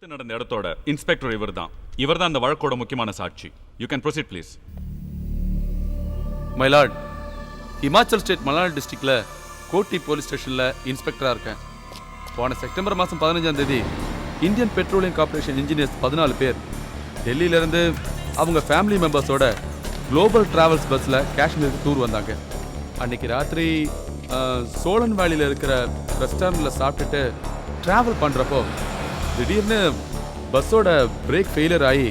விபத்து நடந்த இடத்தோட இன்ஸ்பெக்டர் இவர்தான் அந்த வழக்கோட முக்கியமான சாட்சி. You can proceed please. My lord, Himachal state மலால் டிஸ்ட்ரிக்ட்ல கோட்டி போலீஸ் ஸ்டேஷன்ல இன்ஸ்பெக்டரா இருக்கேன். போன செப்டம்பர் மாதம் 15ஆம் தேதி இந்தியன் பெட்ரோலியம் கார்பரேஷன் இன்ஜினியர்ஸ் 14 பேர் டெல்லியிலேருந்து அவங்க ஃபேமிலி மெம்பர்ஸோட குளோபல் டிராவல்ஸ் பஸ்ஸில் காஷ்மீருக்கு டூர் வந்தாங்க. அன்னைக்கு ராத்திரி சோழன் வேலியில் இருக்கிற ரெஸ்டாரண்ட்டில் சாப்பிட்டுட்டு ட்ராவல் பண்ணுறப்போ திடீர்னு பஸ்ஸோட பிரேக் ஃபெயிலியர் ஆகி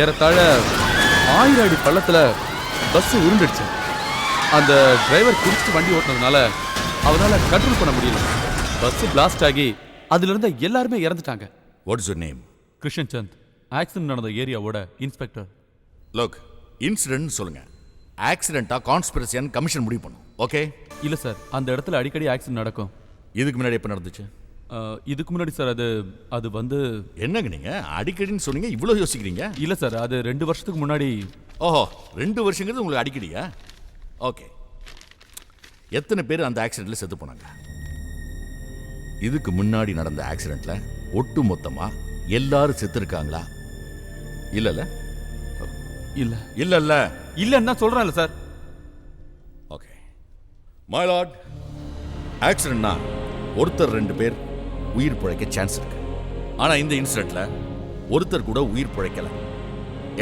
ஏறத்தாழ 1000 அடி பள்ளத்தில் பஸ் உருண்டுடுச்சு. அந்த டிரைவர் குடிச்சிட்டு வண்டி ஓட்டுனதுனால அவரால் கண்ட்ரோல் பண்ண முடியல. பஸ் பிளாஸ்ட் ஆகி அதுல இருந்த எல்லாருமே இறந்துட்டாங்க. What is your name? Krishnan Chand, accident நடந்த ஏரியாவோட இன்ஸ்பெக்டர். லுக், இன்சிடென்ட் சொல்லுங்க. ஆக்சிடென்ட்டா கான்ஸ்பிரசியான்னு கமிஷன் முடிவு பண்ணும். ஓகே? இல்ல சார், அந்த இடத்துல அடிக்கடி ஆக்சிடென்ட் நடக்கும். இதுக்கு முன்னாடி எப்போ நடந்துச்சு? இதுக்கு முன்னாடி சார் அது வந்து என்னங்க நீங்க அடிக்கடின்னு சொன்னீங்க, இவ்வளோ யோசிக்கிறீங்க? இல்ல சார், அது 2 வருஷத்துக்கு முன்னாடி. ஓஹோ, 2 வருஷங்கிறது உங்களுக்கு அடிக்கடியா? ஓகே. எத்தனை பேர் அந்த ஆக்சிடென்ட்ல செத்து போனாங்க? இதுக்கு முன்னாடி நடந்த ஆக்சிடென்ட்ல ஒட்டு மொத்தமா எல்லாரும் செத்து இருக்காங்களா? இல்லல்ல இல்ல இல்லல்ல இல்லன்னா சொல்றேன்ல சார். ஓகே மை லார்ட், ஆக்சிடென்ட்னா ஒருத்தர் 2 பேர் உயிர் பிழைக்க சான்ஸ் இருக்கு. ஆனா இந்த இன்சிடென்ட்ல ஒருத்தர் கூட உயிர் பிழைக்கல.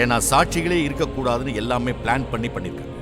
ஏன்னா சாட்சிகளே இருக்கக்கூடாதுன்னு எல்லாமே பிளான் பண்ணிருக்காங்க.